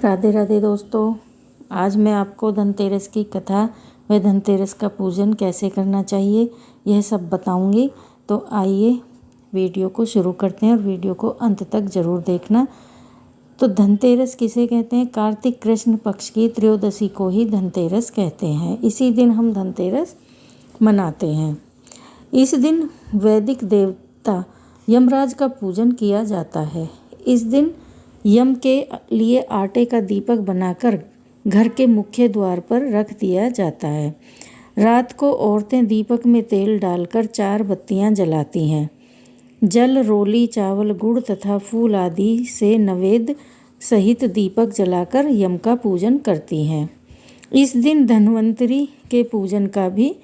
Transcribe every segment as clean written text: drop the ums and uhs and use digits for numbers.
राधे राधे दोस्तों, आज मैं आपको धनतेरस की कथा व धनतेरस का पूजन कैसे करना चाहिए यह सब बताऊंगी। तो आइए वीडियो को शुरू करते हैं और वीडियो को अंत तक ज़रूर देखना। तो धनतेरस किसे कहते हैं? कार्तिक कृष्ण पक्ष की त्रयोदशी को ही धनतेरस कहते हैं। इसी दिन हम धनतेरस मनाते हैं। इस दिन वैदिक देवता यमराज का पूजन किया जाता है। इस दिन यम के लिए आटे का दीपक बनाकर घर के मुख्य द्वार पर रख दिया जाता है। रात को औरतें दीपक में तेल डालकर 4 बत्तियां जलाती हैं। जल, रोली, चावल, गुड़ तथा फूल आदि से नैवेद्य सहित दीपक जलाकर यम का पूजन करती हैं। इस दिन धन्वंतरि के पूजन का भी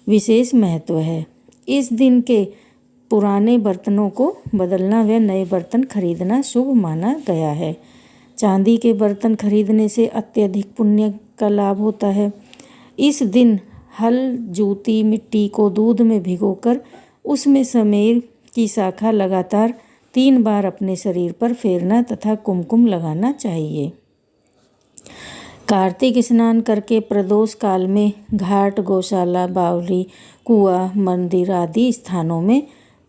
विशेष महत्व है। इस दिन के पुराने बर्तनों को बदलना व नए बर्तन खरीदना शुभ माना गया है। चांदी के बर्तन खरीदने से अत्यधिक पुण्य का लाभ होता है। इस दिन हल, जूती, मिट्टी को दूध में भिगोकर उसमें समेर की शाखा लगातार 3 बार अपने शरीर पर फेरना तथा कुमकुम लगाना चाहिए। कार्तिक स्नान करके प्रदोष काल में घाट, गौशाला, बावली, कुआं, मंदिर आदि स्थानों में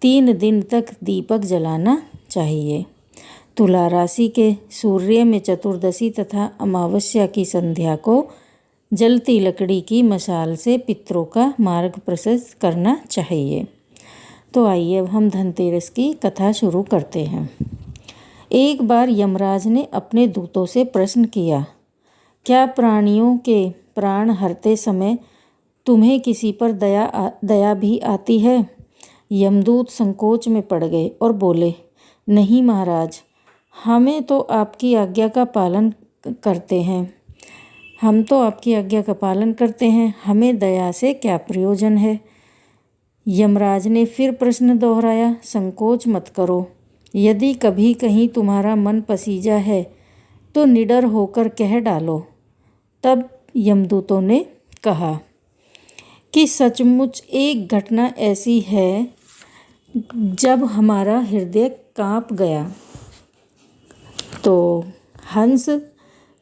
3 दिन तक दीपक जलाना चाहिए। तुला राशि के सूर्य में चतुर्दशी तथा अमावस्या की संध्या को जलती लकड़ी की मशाल से पितरों का मार्ग प्रशस्त करना चाहिए। तो आइए अब हम धनतेरस की कथा शुरू करते हैं। एक बार यमराज ने अपने दूतों से प्रश्न किया, क्या प्राणियों के प्राण हरते समय तुम्हें किसी पर दया भी आती है? यमदूत संकोच में पड़ गए और बोले, नहीं महाराज, हमें तो आपकी आज्ञा का पालन करते हैं। हमें दया से क्या प्रयोजन है? यमराज ने फिर प्रश्न दोहराया, संकोच मत करो। यदि कभी कहीं तुम्हारा मन पसीजा है तो निडर होकर कह डालो। तब यमदूतों ने कहा कि सचमुच एक घटना ऐसी है जब हमारा हृदय कांप गया। तो हंस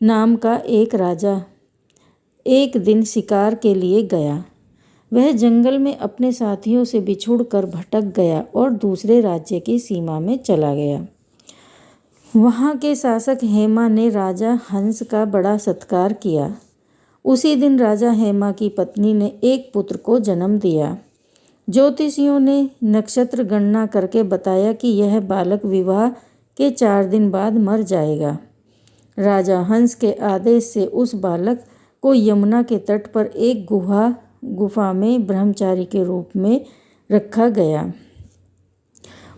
नाम का एक राजा एक दिन शिकार के लिए गया। वह जंगल में अपने साथियों से बिछुड़कर भटक गया और दूसरे राज्य की सीमा में चला गया। वहाँ के शासक हेमा ने राजा हंस का बड़ा सत्कार किया। उसी दिन राजा हेमा की पत्नी ने एक पुत्र को जन्म दिया। ज्योतिषियों ने नक्षत्र गणना करके बताया कि यह बालक विवाह के 4 दिन बाद मर जाएगा। राजा हंस के आदेश से उस बालक को यमुना के तट पर एक गुफा में ब्रह्मचारी के रूप में रखा गया।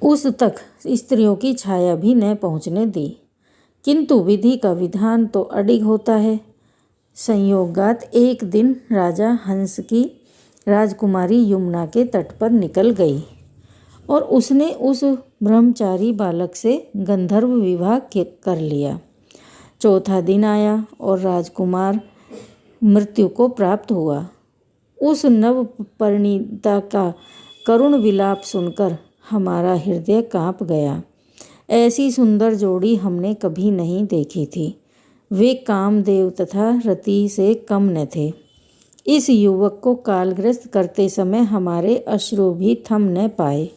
उस तक स्त्रियों की छाया भी न पहुँचने दी। किंतु विधि का विधान तो अडिग होता है। संयोगात एक दिन राजा हंस की राजकुमारी यमुना के तट पर निकल गई और उसने उस ब्रह्मचारी बालक से गंधर्व विवाह कर लिया। 4था दिन आया और राजकुमार मृत्यु को प्राप्त हुआ। उस नव परिणीता का करुण विलाप सुनकर हमारा हृदय कांप गया। ऐसी सुंदर जोड़ी हमने कभी नहीं देखी थी। वे कामदेव तथा रति से कम न थे। इस युवक को कालग्रस्त करते समय हमारे अश्रु भी थम न पाए।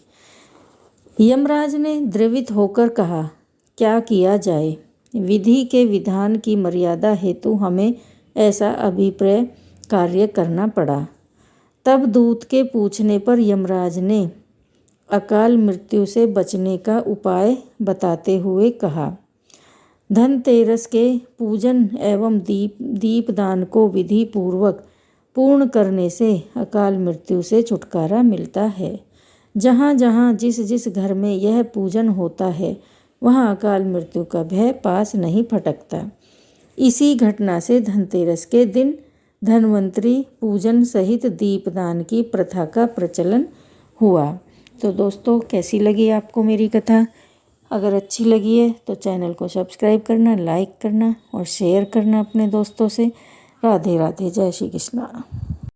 यमराज ने द्रवित होकर कहा, क्या किया जाए? विधि के विधान की मर्यादा हेतु हमें ऐसा अभिप्राय कार्य करना पड़ा। तब दूत के पूछने पर यमराज ने अकाल मृत्यु से बचने का उपाय बताते हुए कहा, धनतेरस के पूजन एवं दीपदान को विधि पूर्वक पूर्ण करने से अकाल मृत्यु से छुटकारा मिलता है। जहाँ जहाँ जिस घर में यह पूजन होता है वहाँ अकाल मृत्यु का भय पास नहीं फटकता। इसी घटना से धनतेरस के दिन धन्वंतरि पूजन सहित दीपदान की प्रथा का प्रचलन हुआ। तो दोस्तों, कैसी लगी आपको मेरी कथा? अगर अच्छी लगी है तो चैनल को सब्सक्राइब करना, लाइक करना और शेयर करना अपने दोस्तों से। राधे राधे, जय श्री कृष्णा।